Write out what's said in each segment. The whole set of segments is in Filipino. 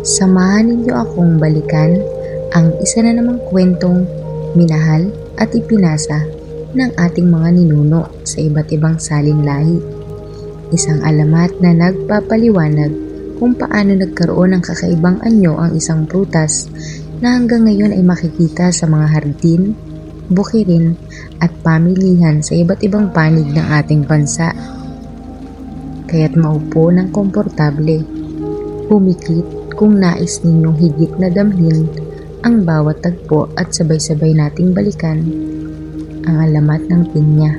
Samahan ninyo akong balikan ang isa na namang kwentong minahal at ipinasa ng ating mga ninuno sa iba't ibang salin lahi. Isang alamat na nagpapaliwanag kung paano nagkaroon ng kakaibang anyo ang isang prutas na hanggang ngayon ay makikita sa mga hardin, bukirin at pamilihan sa iba't ibang panig ng ating bansa. Kaya't maupo ng komportable, pumikit kung nais ninyong higit na damhin ang bawat tagpo at sabay-sabay nating balikan ang alamat ng pinya.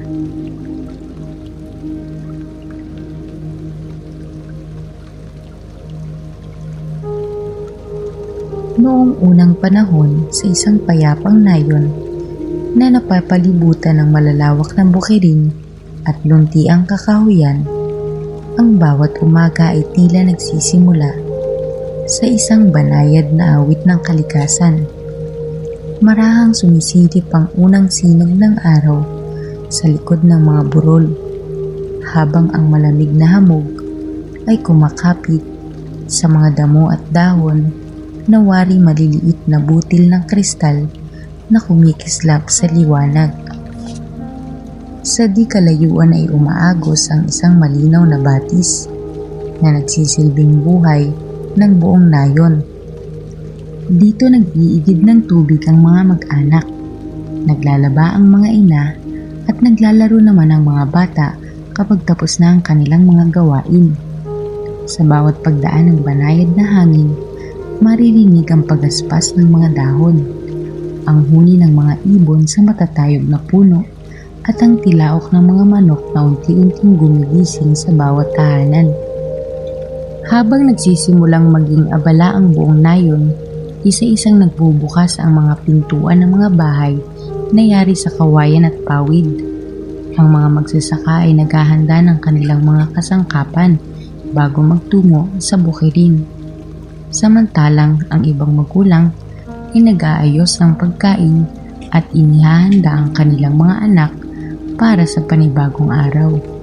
Noong unang panahon sa isang payapang nayon na napapalibutan ng malalawak na bukirin at luntiang kakahuyan, ang bawat umaga ay tila nagsisimula sa isang banayad na awit ng kalikasan. Marahang sumisilip ang unang sinag ng araw sa likod ng mga burol, habang ang malamig na hamog ay kumakapit sa mga damo at dahon na wari maliliit na butil ng kristal na kumikislap sa liwanag. Sa di kalayuan ay umaagos ang isang malinaw na batis na nagsisilbing buhay ng buong nayon. Dito nag-iigib ng tubig ang mga mag-anak, naglalaba ang mga ina at naglalaro naman ang mga bata kapag tapos na ang kanilang mga gawain. Sa bawat pagdaan ng banayad na hangin, maririnig ang pagaspas ng mga dahon, ang huni ng mga ibon sa matatayog na puno at ang tilaok ng mga manok na unti-unting gumigising sa bawat tahanan. Habang nagsisimulang maging abala ang buong nayon, isa-isang nagbubukas ang mga pintuan ng mga bahay na yari sa kawayan at pawid. Ang mga magsasaka ay naghahanda ng kanilang mga kasangkapan bago magtungo sa bukirin. Samantalang ang ibang magulang ay nag-aayos ng pagkain at inihahanda ang kanilang mga anak para sa panibagong araw.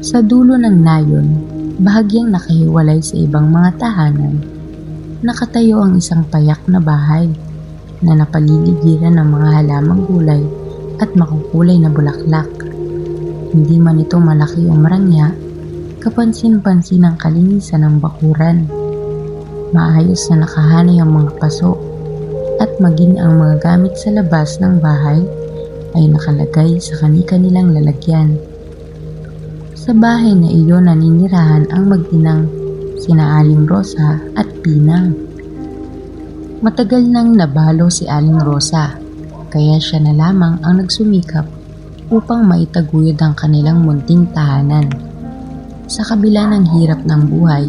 Sa dulo ng nayon, bahagyang nakahiwalay sa ibang mga tahanan, nakatayo ang isang payak na bahay na napaliligiran ng mga halamang gulay at makukulay na bulaklak. Hindi man ito malaki o marangya, kapansin-pansin ang kalinisan ng bakuran. Maayos na nakahanay ang mga paso at maging ang mga gamit sa labas ng bahay ay nakalagay sa kani-kanilang lalagyan. Sa bahay na iyon naninirahan ang mag-inang sina Aling Rosa at Pinang. Matagal nang nabalo si Aling Rosa, kaya siya na lamang ang nagsumikap upang maitaguyod ang kanilang munting tahanan. Sa kabila ng hirap ng buhay,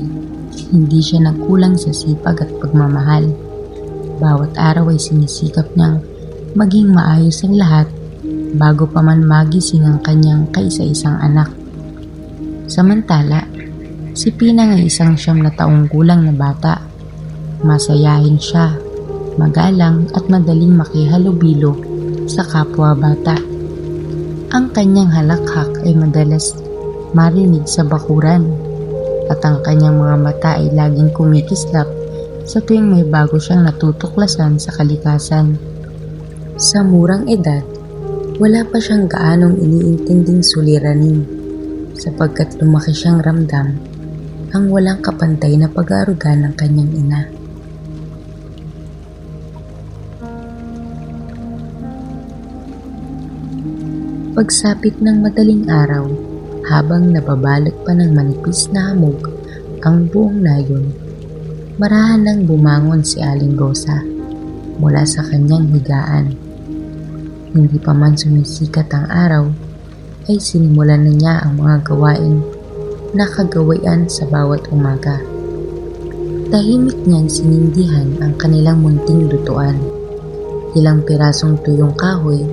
hindi siya nagkulang sa sipag at pagmamahal. Bawat araw ay sinisikap niyang maging maayos ang lahat bago pa man magising ang kanyang kaisa-isang anak. Samantala, si Pinang ay isang 9 na taong gulang na bata. Masayahin siya, magalang at madaling makihalubilo sa kapwa bata. Ang kanyang halakhak ay madalas marinig sa bakuran at ang kanyang mga mata ay laging kumikislap sa tuwing may bago siyang natutuklasan sa kalikasan. Sa murang edad, wala pa siyang gaanong iniintinding suliranin sapagkat lumaki siyang ramdam ang walang kapantay na pag-aaruga ng kanyang ina. Pagsapit ng madaling araw, habang nababalot pa ng manipis na hamog ang buong nayon, marahan nang bumangon si Aling Rosa mula sa kanyang higaan. Hindi pa man sumisikat ang araw, ay sinimulan na niya ang mga gawain na kagawian sa bawat umaga. Tahimik niyang sinindihan ang kanilang munting lutuan. Ilang pirasong tuyong kahoy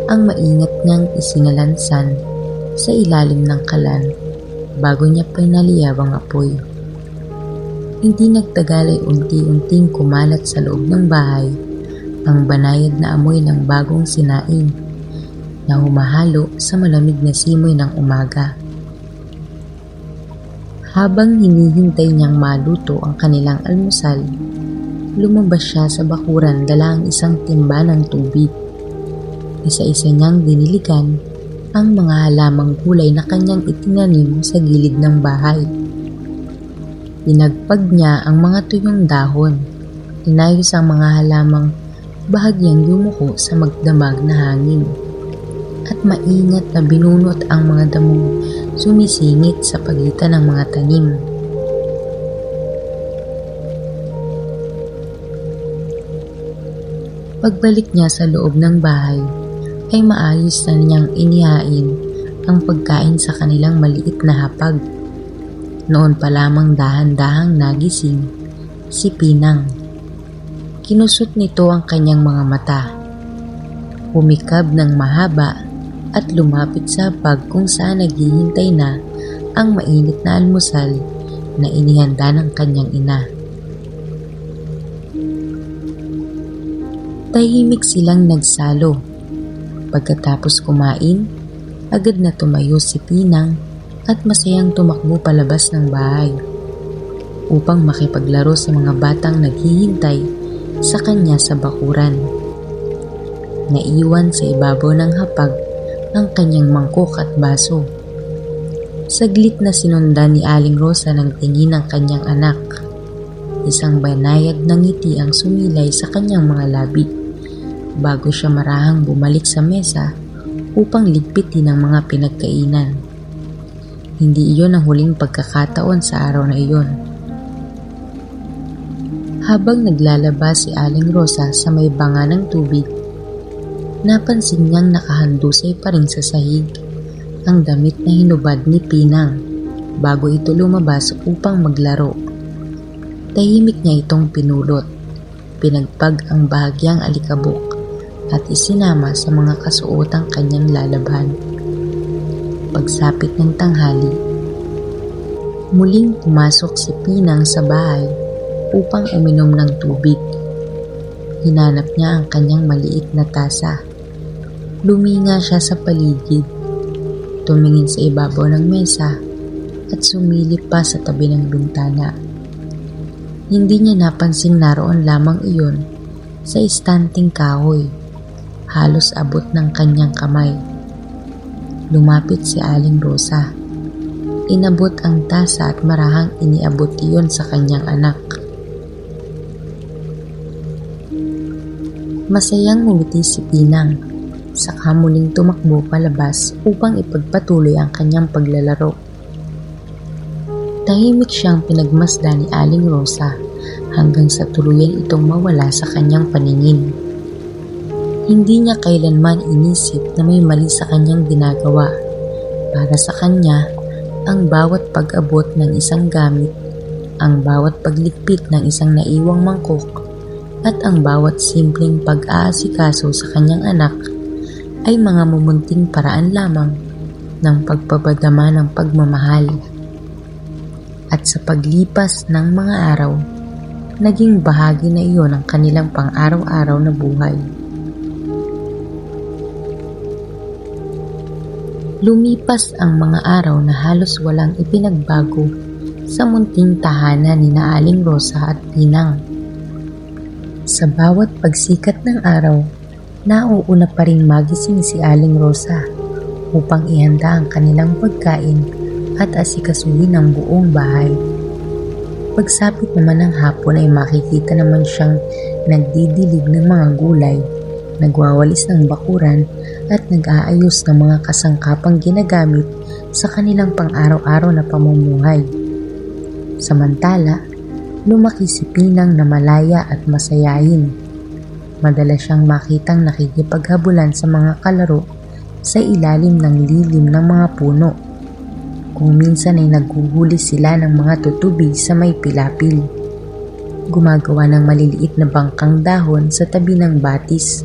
ang maingat niyang isinalansan sa ilalim ng kalan bago niya pinaliyab ang apoy. Hindi nagtagal ay unti-unting kumalat sa loob ng bahay ang banayad na amoy ng bagong sinaing na humahalo sa malamig na simoy ng umaga. Habang hinihintay niyang maluto ang kanilang almusal, lumabas siya sa bakuran dala ang isang timba ng tubig. Isa-isa niyang diniligan ang mga halamang gulay na kanyang itinanim sa gilid ng bahay. Pinagpag niya ang mga tuyong dahon, inayos ang mga halamang bahagyang yumuko sa magdamag na hangin, at maingat na binunot ang mga damong sumisingit sa pagitan ng mga tanim. Pagbalik niya sa loob ng bahay, ay maayos na niyang inihain ang pagkain sa kanilang maliit na hapag. Noon pa lamang dahan-dahang nagising si Pinang. Kinusot nito ang kanyang mga mata. Humikab ng mahaba at lumapit sa hapag kung saan naghihintay na ang mainit na almusal na inihanda ng kanyang ina. Tahimik silang nagsalo. Pagkatapos kumain, agad na tumayo si Pinang at masayang tumakbo palabas ng bahay upang makipaglaro sa mga batang naghihintay sa kanya sa bakuran. Naiwan sa ibabaw ng hapag ang kanyang mangkok at baso. Saglit na sinundan ni Aling Rosa ng tingin ng kanyang anak. Isang banayad na ngiti ang sumilay sa kanyang mga labi bago siya marahang bumalik sa mesa upang ligpitin ang mga pinagkainan. Hindi iyon ang huling pagkakataon sa araw na iyon. Habang naglalaba si Aling Rosa sa may banga ng tubig, napansin niyang nakahandusay pa rin sa sahig ang damit na hinubad ni Pinang bago ito lumabas upang maglaro. Tahimik niya itong pinulot, pinagpag ang bahagyang alikabok at isinama sa mga kasuotang kanyang lalabhan. Pagsapit ng tanghali, muling pumasok si Pinang sa bahay upang uminom ng tubig. Hinanap niya ang kanyang maliit na tasa. Luminga siya sa paligid, tumingin sa ibabaw ng mesa at sumilip pa sa tabi ng bintana. Hindi niya napansing naroon lamang iyon sa istanting kahoy, halos abot ng kanyang kamay. Lumapit si Aling Rosa. Inabot ang tasa at marahang iniabot iyon sa kanyang anak. Masayang ngumiti si Pinang, saka muling tumakbo palabas upang ipagpatuloy ang kanyang paglalaro. Tahimik siyang pinagmasdan ni Aling Rosa hanggang sa tuluyan itong mawala sa kanyang paningin. Hindi niya kailanman inisip na may mali sa kanyang ginagawa. Para sa kanya, ang bawat pag-abot ng isang gamit, ang bawat pagligpit ng isang naiwang mangkok, at ang bawat simpleng pag-aasikaso sa kanyang anak ay mga mumunting paraan lamang ng pagpapadama ng pagmamahal. At sa paglipas ng mga araw, naging bahagi na iyon ng kanilang pang-araw-araw na buhay. Lumipas ang mga araw na halos walang ipinagbago sa munting tahanan ni Aling Rosa at Pinang. Sa bawat pagsikat ng araw, nauuna pa rin magising si Aling Rosa upang ihanda ang kanilang pagkain at asikasuhin ang buong bahay. Pagsapit naman ng hapon ay makikita naman siyang nagdidilig ng mga gulay, nagwawalis ng bakuran at nag-aayos ng mga kasangkapang ginagamit sa kanilang pang-araw-araw na pamumuhay. Samantala, lumaki si Pinang na malaya at masayahin. Madalas siyang makitang nakikipaghabulan sa mga kalaro sa ilalim ng lilim ng mga puno. Kung minsan ay naghuhuli sila ng mga tutubi sa may pilapil. Gumagawa ng maliliit na bangkang dahon sa tabi ng batis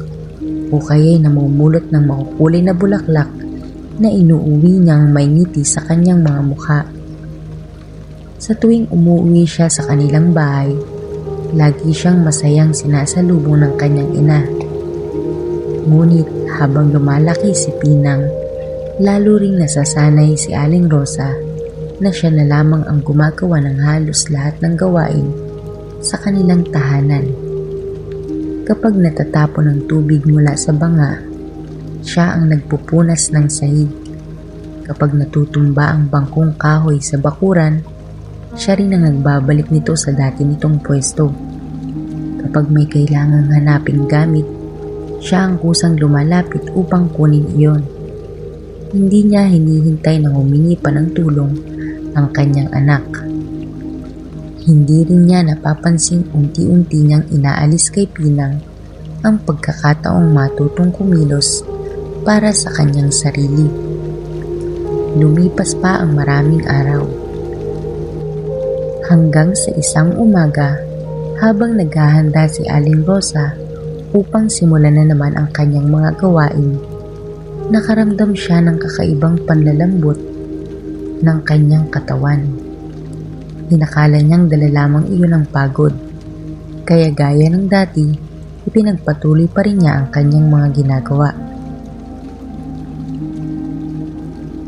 o kaya'y namumulot ng makukulay na bulaklak na inuuwi niyang may ngiti sa kanyang mga mukha. Sa tuwing umuwi siya sa kanilang bahay, lagi siyang masayang sinasalubong ng kanyang ina. Ngunit habang lumalaki si Pinang, lalo ring nasasanay si Aling Rosa na siya na lamang ang gumagawa ng halos lahat ng gawain sa kanilang tahanan. Kapag natatapon ang tubig mula sa banga, siya ang nagpupunas ng sahig. Kapag natutumba ang bangkong kahoy sa bakuran, siya rin ang nagbabalik nito sa dati nitong pwesto. Kapag may kailangang hanaping gamit, siya ang kusang lumalapit upang kunin iyon. Hindi niya hinihintay na humingi pa ng tulong ang kanyang anak. Hindi rin niya napapansing unti-unti niyang inaalis kay Pinang ang pagkakataong matutong kumilos para sa kanyang sarili. Lumipas pa ang maraming araw. Hanggang sa isang umaga, habang naghahanda si Aling Rosa upang simulan na naman ang kanyang mga gawain, nakaramdam siya ng kakaibang panlalambot ng kanyang katawan. Inakala niyang dala lamang iyon ng pagod, kaya gaya ng dati, ipinagpatuloy pa rin niya ang kanyang mga ginagawa.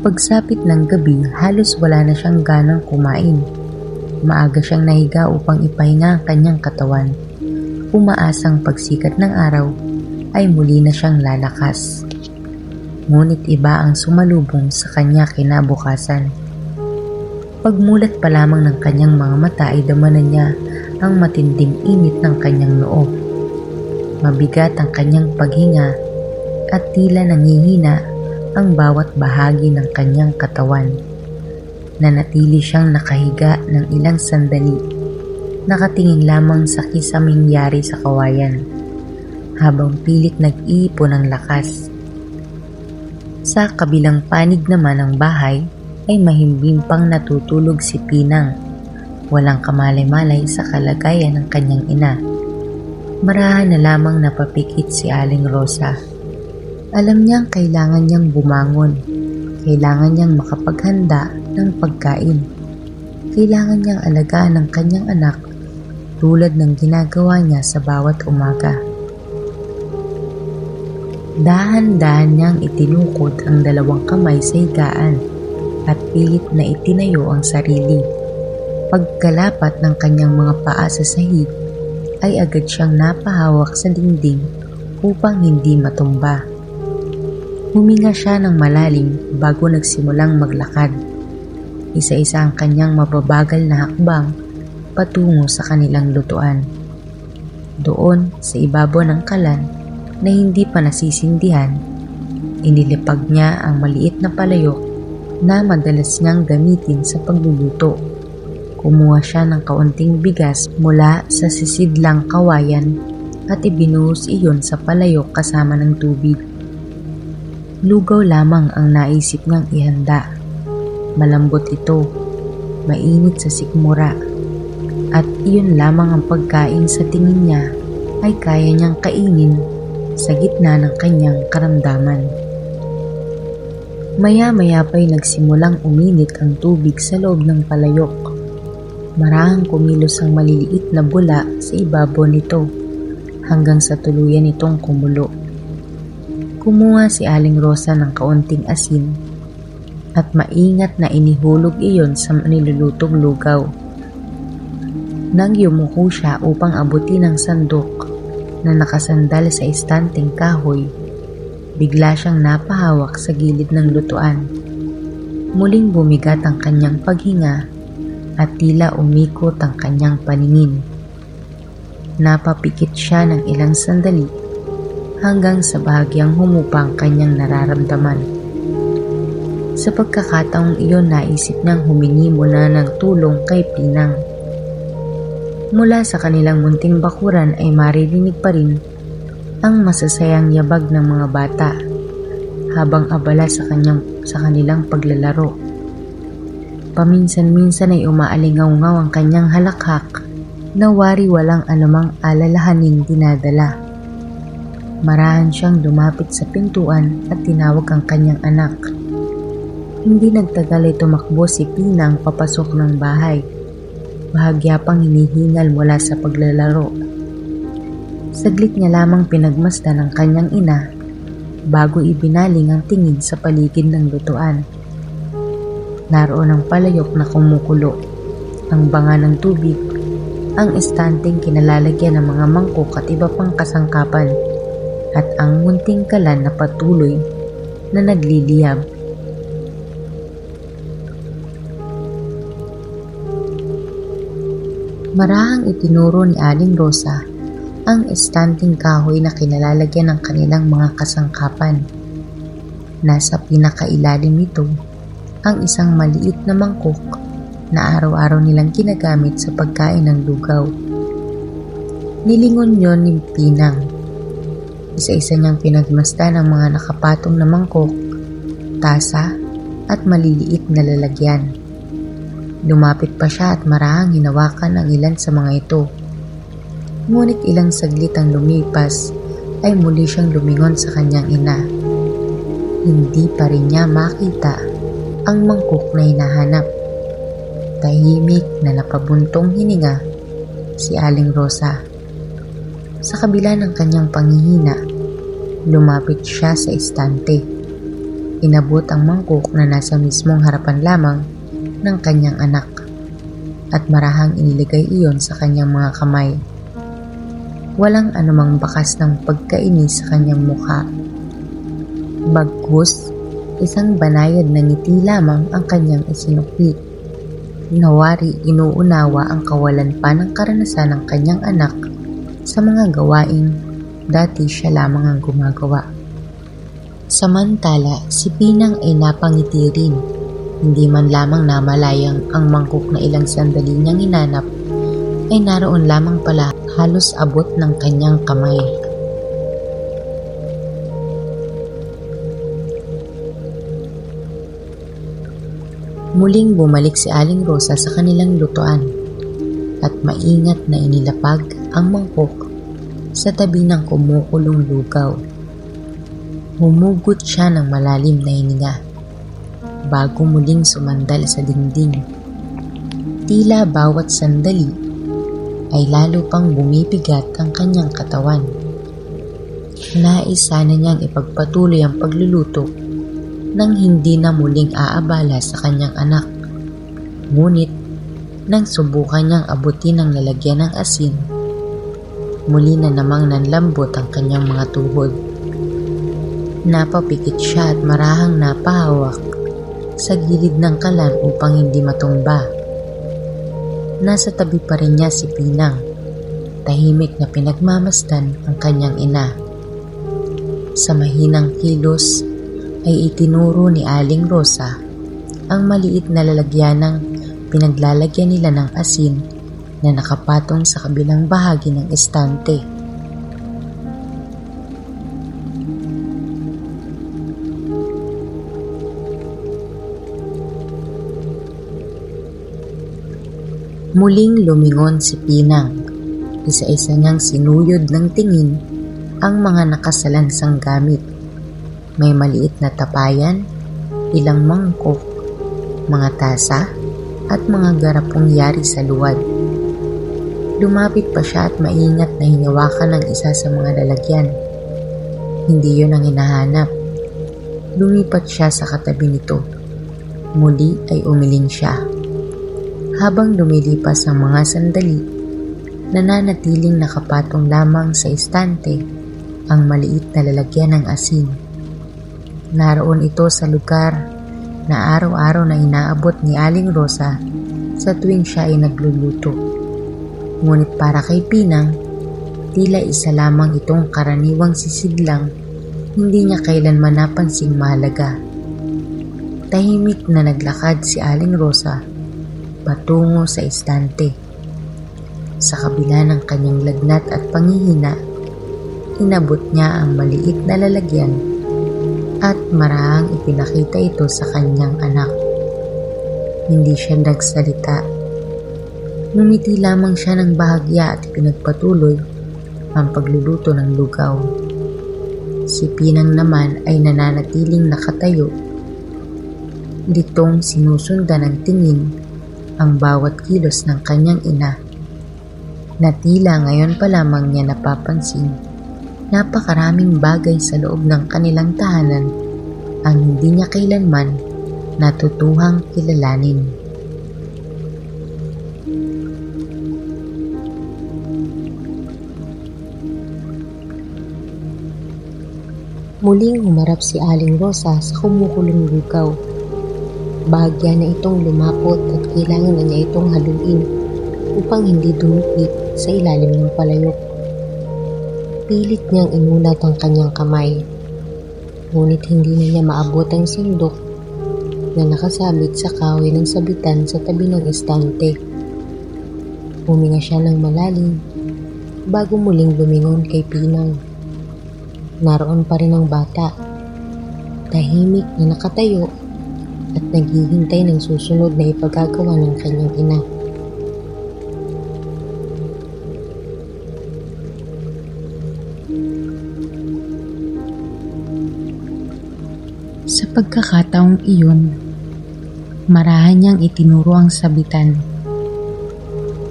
Pagsapit ng gabi, halos wala na siyang ganang kumain. Maaga siyang nahiga upang ipahinga ang kanyang katawan. Umaasang pagsikat ng araw ay muli na siyang lalakas. Ngunit iba ang sumalubong sa kanya kinabukasan. Pagmulat pa lamang ng kanyang mga mata ay damanan niya ang matinding init ng kanyang noo. Mabigat ang kanyang paghinga at tila nangihina ang bawat bahagi ng kanyang katawan. Nanatili siyang nakahiga ng ilang sandali, nakatingin lamang sa kisaming yari sa kawayan, habang pilit nag-iipon ng lakas. Sa kabilang panig naman ng bahay ay mahimbing pang natutulog si Pinang, walang kamalay-malay sa kalagayan ng kanyang ina. Marahan na lamang napapikit si Aling Rosa. Alam niyang kailangan niyang bumangon, kailangan niyang makapaghanda ng pagkain. Kailangan niyang alagaan ng kanyang anak tulad ng ginagawa niya sa bawat umaga. Dahan-dahan niyang itinukod ang dalawang kamay sa higaan at pilit na itinayo ang sarili. Pagkalapat ng kanyang mga paa sa sahig, ay agad siyang napahawak sa dingding upang hindi matumba. Huminga siya ng malalim bago nagsimulang maglakad. Isa-isa ang kanyang mababagal na hakbang patungo sa kanilang lutuan. Doon sa ibabaw ng kalan na hindi pa nasisindihan, inilipag niya ang maliit na palayok na madalas niyang gamitin sa pagluluto. Kumuha siya ng kaunting bigas mula sa sisidlang kawayan at ibinuhos iyon sa palayok kasama ng tubig. Lugaw lamang ang naisip niyang ihanda. Malambot ito, mainit sa sikmura, at iyon lamang ang pagkain sa tingin niya ay kaya niyang kainin sa gitna ng kanyang karamdaman. Maya-maya pa'y nagsimulang uminit ang tubig sa loob ng palayok. Marahang kumilos ang maliliit na bula sa ibabaw nito hanggang sa tuluyan itong kumulo. Kumuha si Aling Rosa ng kaunting asin at maingat na inihulog iyon sa nilulutong lugaw. Nang yumuko siya upang abutin ang sandok na nakasandal sa istanteng kahoy, bigla siyang napahawak sa gilid ng lutuan. Muling bumigat ang kanyang paghinga at tila umikot ang kanyang paningin. Napapikit siya ng ilang sandali hanggang sa bahagyang humupa ang kanyang nararamdaman. Sa pagkakataong iyon, naisip niyang humingi muna ng tulong kay Pinang. Mula sa kanilang munting bakuran ay maririnig pa rin ang masasayang yabag ng mga bata habang abala sa kanilang paglalaro. Paminsan-minsan ay umaalingaw-ngaw ang kanyang halakhak na wari walang anumang alalahaning dinadala. Marahan siyang lumapit sa pintuan at tinawag ang kanyang anak. Hindi nagtagal ay tumakbo si Pinang papasok ng bahay. Bahagya pang hinihingal mula sa paglalaro. Saglit niya lamang pinagmasdan ng kanyang ina bago ibinaling ang tingin sa paligid ng lutuan. Naroon ang palayok na kumukulo, ang banga ng tubig, ang estanteng kinalalagyan ng mga mangkok at iba pang kasangkapan, at ang munting kalan na patuloy na nagliliyab. Marahang itinuro ni Aling Rosa ang estanteng kahoy na kinalalagyan ng kanilang mga kasangkapan. Nasa pinakailalim nito ang isang maliit na mangkok na araw-araw nilang ginagamit sa pagkain ng lugaw. Nilingon yon ni Pinang. Isa-isa niyang pinagmasdan ang mga nakapatong na mangkok, tasa at maliliit na lalagyan. Lumapit pa siya at marahang hinawakan ang ilan sa mga ito. Ngunit ilang saglit ang lumipas ay muli siyang lumingon sa kanyang ina. Hindi pa rin niya makita ang mangkok na hinahanap. Tahimik na napabuntong hininga si Aling Rosa. Sa kabila ng kanyang panghihina, lumapit siya sa estante. Inabot ang mangkok na nasa mismong harapan lamang ng kanyang anak at marahang iniligay iyon sa kanyang mga kamay. Walang anumang bakas ng pagkainis sa kanyang mukha. Bagkus, isang banayad na ngiti lamang ang kanyang isinukli. Nawari inuunawa ang kawalan pa ng karanasan ng kanyang anak sa mga gawaing dati siya lamang ang gumagawa. Samantala, si Pinang ay napangiti rin. Hindi man lamang namalayang ang mangkok na ilang sandali niyang hinanap ay naroon lamang pala halos abot ng kanyang kamay. Muling bumalik si Aling Rosa sa kanilang lutuan at maingat na inilapag ang mangkok sa tabi ng kumukulong lugaw. Humugot siya ng malalim na hininga bago muling sumandal sa dingding. Tila bawat sandali ay lalo pang bumibigat ang kanyang katawan. Nais sana niyang ipagpatuloy ang pagluluto nang hindi na muling aabala sa kanyang anak. Ngunit nang subukan niyang abutin ang lalagyan ng asin, muli na namang nanlambot ang kanyang mga tuhod. Napapikit siya at marahang napahawak sa gilid ng kalan upang hindi matumba. Nasa tabi pa rin niya si Pinang, tahimik na pinagmamasdan ang kanyang ina. Sa mahinang kilos ay itinuro ni Aling Rosa ang maliit na lalagyanang pinaglalagyan nila ng asin na nakapatong sa kabilang bahagi ng estante. Muling lumingon si Pinang. Isa-isa niyang sinuyod ng tingin ang mga nakasalansang gamit. May maliit na tapayan, ilang mangkok, mga tasa, at mga garapong yari sa luwad. Lumapit pa siya at maingat na hinawakan ng isa sa mga lalagyan. Hindi yun ang hinahanap. Lumipat siya sa katabi nito. Muli ay umiling siya. Habang lumilipas ang mga sandali, nananatiling nakapatong lamang sa estante ang maliit na lalagyan ng asin. Naroon ito sa lugar na araw-araw na inaabot ni Aling Rosa sa tuwing siya ay nagluluto. Ngunit para kay Pinang, tila isa lamang itong karaniwang sisidlang hindi niya kailanman napansing mahalaga. Tahimik na naglakad si Aling Rosa patungo sa estante. Sa kabila ng kanyang lagnat at panghihina, inabot niya ang maliit na lalagyan at marahang ipinakita ito sa kanyang anak. Hindi siya nagsalita. Ngumiti lamang siya ng bahagya at pinagpatuloy ang pagluluto ng lugaw. Si Pinang naman ay nananatiling nakatayo, litong sinusundan ng tingin ang bawat kilos ng kanyang ina, na tila ngayon pa lamang niya napapansin napakaraming bagay sa loob ng kanilang tahanan ang hindi niya kailanman natutuhang kilalanin. Muling humarap si Aling Rosa sa kumukulong lugaw. Bahagya na itong lumapot at kailangan na niya itong haluin upang hindi dumikit sa ilalim ng palayok. Pilit niyang imulat ang kanyang kamay, ngunit hindi na niya maabot ang sandok na nakasabit sa kahoy ng sabitan sa tabi ng estante. Huminga siya ng malalim bago muling lumingon kay Pinang. Naroon pa rin ang bata, tahimik na nakatayo at naghihintay ng susunod na ipagagawa ng kanyang ina. Sa pagkakataong iyon, marahan niyang itinuro ang sabitan.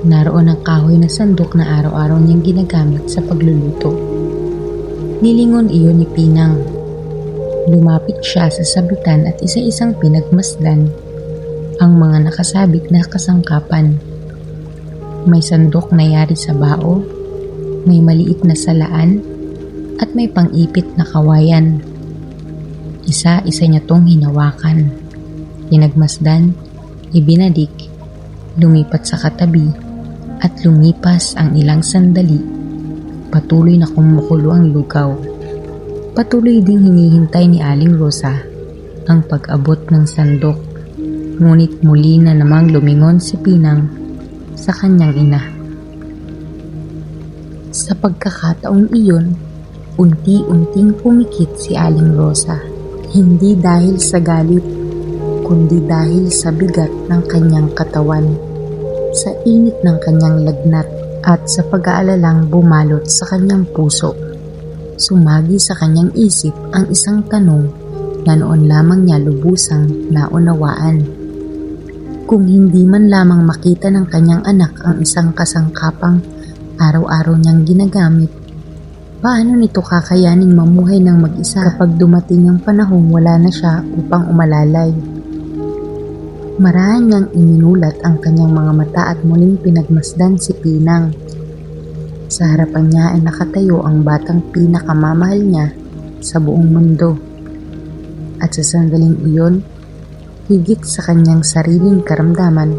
Naroon ang kahoy na sandok na araw-araw niyang ginagamit sa pagluluto. Nilingon iyon ni Pinang. Lumapit siya sa sabitan at isa-isang pinagmasdan ang mga nakasabit na kasangkapan. May sandok na yari sa bao, may maliit na salaan, at may pang-ipit na kawayan. Isa-isa niya tong hinawakan. Pinagmasdan, ibinadik, lumipat sa katabi, at lumipas ang ilang sandali. Patuloy na kumukulo ang lugaw. Patuloy ding hinihintay ni Aling Rosa ang pag-abot ng sandok. Ngunit muli na namang lumingon si Pinang sa kanyang ina. Sa pagkakataong iyon, unti-unting pumikit si Aling Rosa. Hindi dahil sa galit, kundi dahil sa bigat ng kanyang katawan, sa init ng kanyang lagnat, at sa pag-aalalang bumalot sa kanyang puso. Sumagi sa kanyang isip ang isang tanong na noon lamang niya lubusang naunawaan. Kung hindi man lamang makita ng kanyang anak ang isang kasangkapang araw-araw niyang ginagamit, paano nito kakayaning mamuhay ng mag-isa kapag dumating ang panahong wala na siya upang umalalay? Marahan niyang iminulat ang kanyang mga mata at muling pinagmasdan si Pinang. Sa harapan niya ay nakatayo ang batang pinakamamahal niya sa buong mundo. At sa sandaling iyon, higit sa kanyang sariling karamdaman,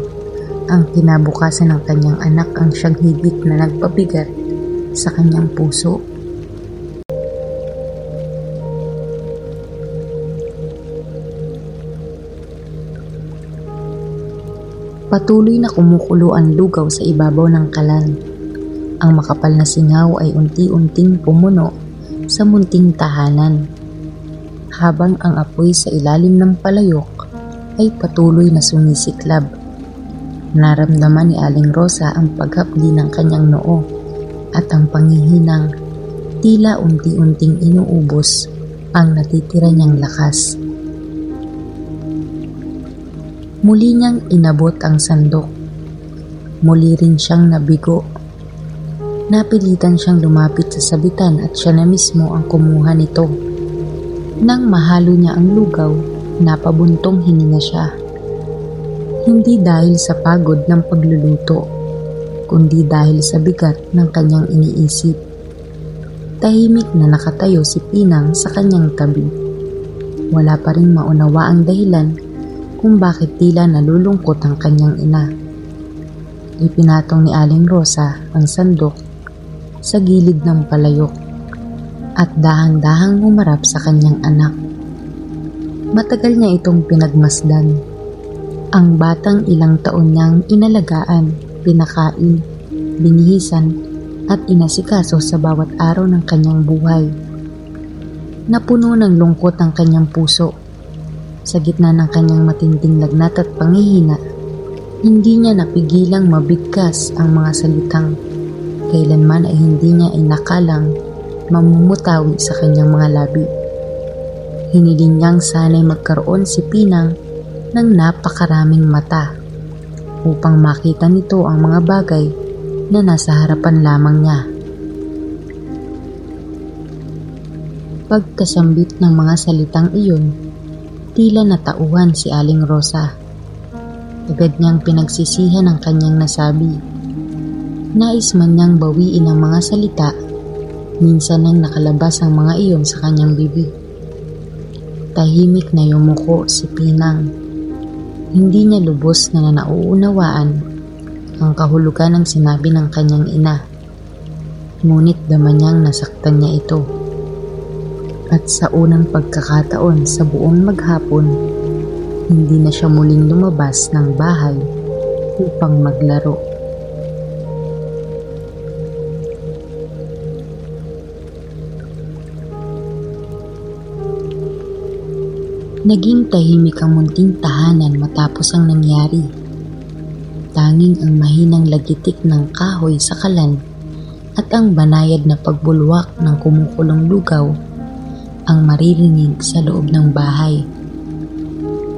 ang kinabukasan ng kanyang anak ang siyang higit na nagpabigat sa kanyang puso. Patuloy na kumukulo ang lugaw sa ibabaw ng kalan. Ang makapal na singaw ay unti-unting pumuno sa munting tahanan, habang ang apoy sa ilalim ng palayok ay patuloy na sumisiklab. Naramdaman ni Aling Rosa ang paghapdi ng kanyang noo at ang panghihinang, tila unti-unting inuubos ang natitira niyang lakas. Muli niyang inabot ang sandok. Muli rin siyang nabigo. Napilitan siyang lumapit sa sabitan at siya na mismo ang kumuha nito. Nang mahalo niya ang lugaw, napabuntong hininga siya. Hindi dahil sa pagod ng pagluluto, kundi dahil sa bigat ng kanyang iniisip. Tahimik na nakatayo si Pinang sa kanyang tabi. Wala pa rin maunawa ang dahilan kung bakit tila nalulungkot ang kanyang ina. Ipinatong ni Aling Rosa ang sandok sa gilid ng palayok at dahang-dahang humarap sa kanyang anak. Matagal niya itong pinagmasdan. Ang batang ilang taon niyang inalagaan, pinakain, binihisan at inasikaso sa bawat araw ng kanyang buhay. Napuno ng lungkot ang kanyang puso. Sa gitna ng kanyang matinding lagnat at panghihina, hindi niya napigilang mabigkas ang mga salitang kailanman ay hindi niya inakalang mamumutawi sa kanyang mga labi. Hiniling niyang sana'y magkaroon si Pinang ng napakaraming mata upang makita nito ang mga bagay na nasa harapan lamang niya. Pagkasambit ng mga salitang iyon, Tila natauhan si Aling Rosa. Agad niyang pinagsisihan ang kanyang nasabi. Nais man niyang bawiin ang mga salita, minsan nang nakalabas ang mga iyon sa kanyang bibig. Tahimik na yumuko si Pinang. Hindi niya lubos na nauunawaan ang kahulugan ng sinabi ng kanyang ina. Ngunit dama niyang nasaktan niya ito. At sa unang pagkakataon sa buong maghapon, hindi na siya muling lumabas ng bahay upang maglaro. Naging tahimik ang munting tahanan matapos ang nangyari. Tanging ang mahinang lagitik ng kahoy sa kalan at ang banayad na pagbulwak ng kumukulong lugaw ang maririnig sa loob ng bahay.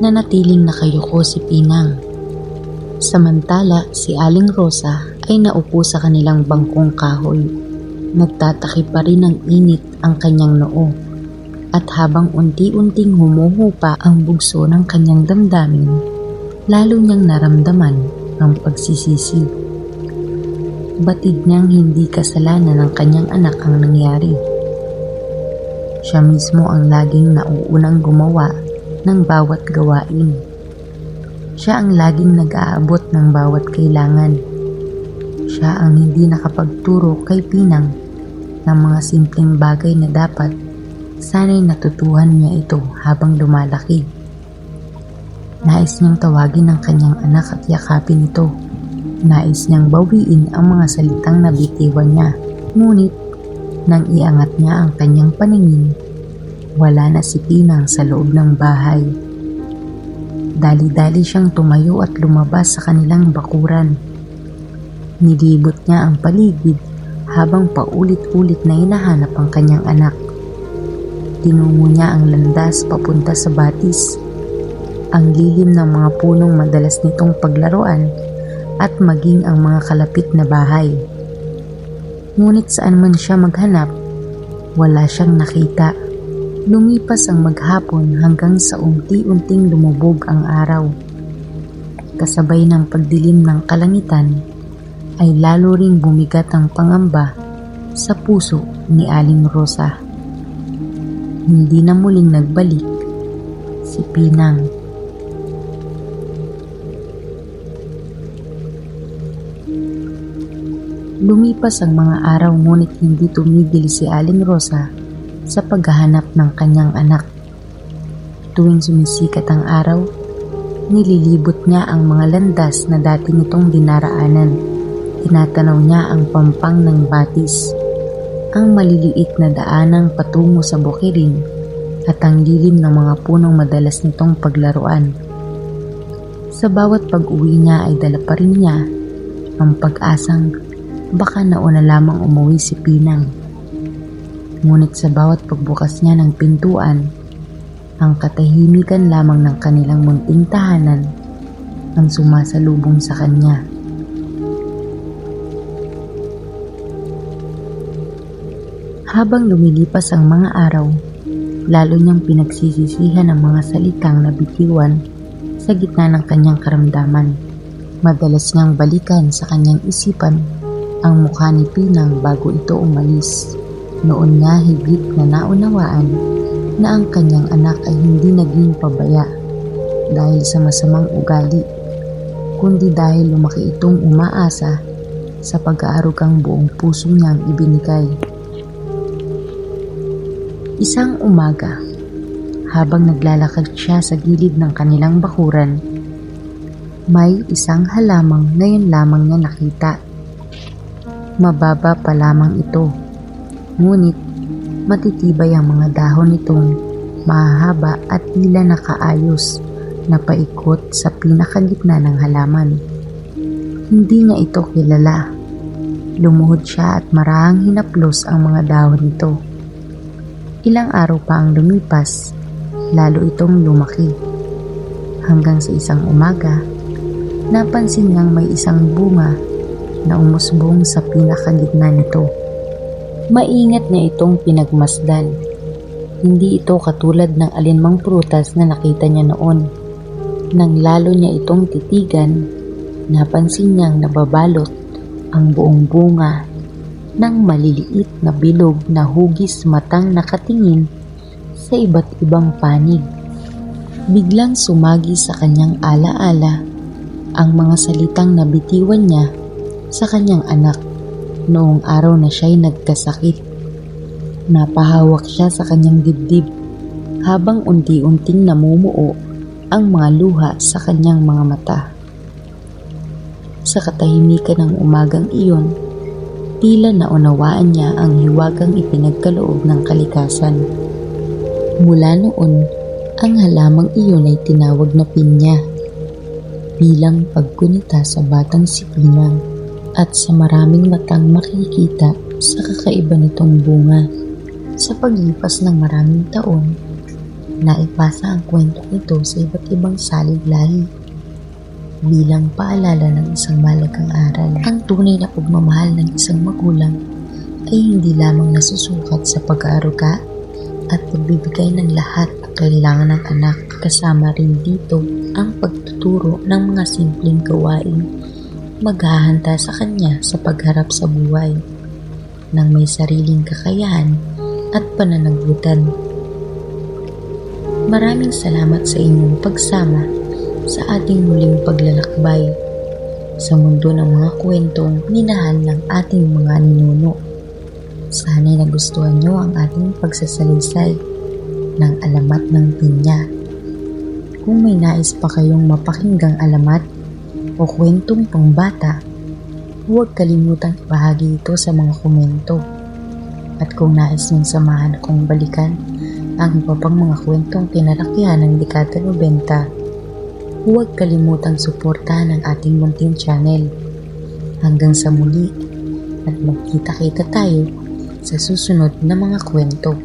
Nanatiling nakayuko si Pinang. Samantala si Aling Rosa ay naupo sa kanilang bangkong kahoy. Nagtatakip pa rin ng init ang kanyang noo. At habang unti-unting humuhupa ang bugso ng kanyang damdamin, lalo niyang naramdaman ang pagsisisi. Batid niyang hindi kasalanan ng kanyang anak ang nangyari. Siya mismo ang laging nauunang gumawa ng bawat gawain. Siya ang laging nag-aabot ng bawat kailangan. Siya ang hindi nakapagturo kay Pinang ng mga simpleng bagay na dapat sana'y natutuhan niya ito habang lumalaki. Nais niyang tawagin ang kanyang anak at yakapin ito. Nais niyang bawiin ang mga salitang nabitiwan niya. Ngunit nang iangat niya ang kanyang paningin, wala na si Pinang sa loob ng bahay. Dali-dali siyang tumayo at lumabas sa kanilang bakuran. Nilibot niya ang paligid habang paulit-ulit na hinahanap ang kanyang anak. Tinungo niya ang landas papunta sa batis. Ang lilim ng mga punong madalas nitong paglaruan at maging ang mga kalapit na bahay. Ngunit saan man siya maghanap, wala siyang nakita. Lumipas ang maghapon hanggang sa unti-unting lumubog ang araw. Kasabay ng pagdilim ng kalangitan, ay lalo ring bumigat ang pangamba sa puso ni Aling Rosa. Hindi na muling nagbalik si Pinang. Lumipas ang mga araw ngunit hindi tumigil si Aling Rosa sa paghahanap ng kanyang anak. Tuwing sumisikat ang araw, nililibot niya ang mga landas na dati nitong dinaraanan. Tinatanaw niya ang pampang ng batis, ang maliliit na daanang patungo sa bukirin at ang lilim ng mga punong madalas nitong paglaruan. Sa bawat pag-uwi niya ay dala pa rin niya ang pag-asang baka nauna lamang umuwi si Pinang. Ngunit sa bawat pagbukas niya ng pintuan, ang katahimikan lamang ng kanilang munting tahanan ang sumasalubong sa kanya. Habang lumilipas ang mga araw, lalo niyang pinagsisisihan ang mga salitang nabitiwan sa gitna ng kanyang karamdaman. Madalas niyang balikan sa kanyang isipan ang mukha ni Pinang bago ito umalis. Noon niya higit na naunawaan na ang kanyang anak ay hindi naging pabaya dahil sa masamang ugali, kundi dahil lumaki itong umaasa sa pag-aarugang buong puso niyang ibinigay. Isang umaga, habang naglalakad siya sa gilid ng kanilang bakuran, may isang halamang ngayon lamang niya nakita. Mababa pa lamang ito, ngunit matitibay ang mga dahon nitong mahahaba at tila nakaayos na paikot sa pinakagitna ng halaman. Hindi niya ito kilala. Lumuhod siya at marahang hinaplos ang mga dahon nito. Ilang araw pa ang lumipas, lalo itong lumaki. Hanggang sa isang umaga, napansin niyang may isang bunga na umusbong sa pinakagitna nito. Maingat niya itong pinagmasdan. Hindi ito katulad ng alinmang prutas na nakita niya noon. Nang lalo niya itong titigan, napansin niyang nababalot ang buong bunga ng maliliit na bilog na hugis matang nakatingin sa iba't ibang panig. Biglang sumagi sa kanyang alaala ang mga salitang nabitiwan niya sa kanyang anak noong araw na siya'y nagkasakit. Napahawak siya sa kanyang dibdib habang unti-unting namumuo ang mga luha sa kanyang mga mata. Sa katahimikan ng umagang iyon, tila naunawaan niya ang hiwagang ipinagkaloob ng kalikasan. Mula noon, ang halamang iyon ay tinawag na pinya bilang paggunita sa batang si Pinang at sa maraming matang makikita sa kakaiba nitong bunga. Sa paglipas ng maraming taon, naipasa ang kwento nito sa iba't ibang salig lahi bilang paalala ng isang mahalagang aral. Ang tunay na pagmamahal ng isang magulang ay hindi lamang nasusukat sa pag-aaruga at pagbibigay ng lahat na kailangan ng anak. Kasama rin dito ang pagtuturo ng mga simpleng gawain maghahanta sa kanya sa pagharap sa buhay ng may sariling kakayahan at pananagutan. Maraming salamat sa inyong pagsama sa ating muling paglalakbay sa mundo ng mga kwentong minahal ng ating mga ninuno. Sana'y nagustuhan nyo ang ating pagsasalaysay ng alamat ng pinya. Kung may nais pa kayong mapakinggang alamat o kwentong pangbata, huwag kalimutang ibahagi ito sa mga komento. At kung nais mong samahan akong balikan ang iba pang mga kwentong kinalakihan ng dekada 90, huwag kalimutang suportahan ang ating munting channel. Hanggang sa muli at magkita-kita tayo sa susunod na mga kwento.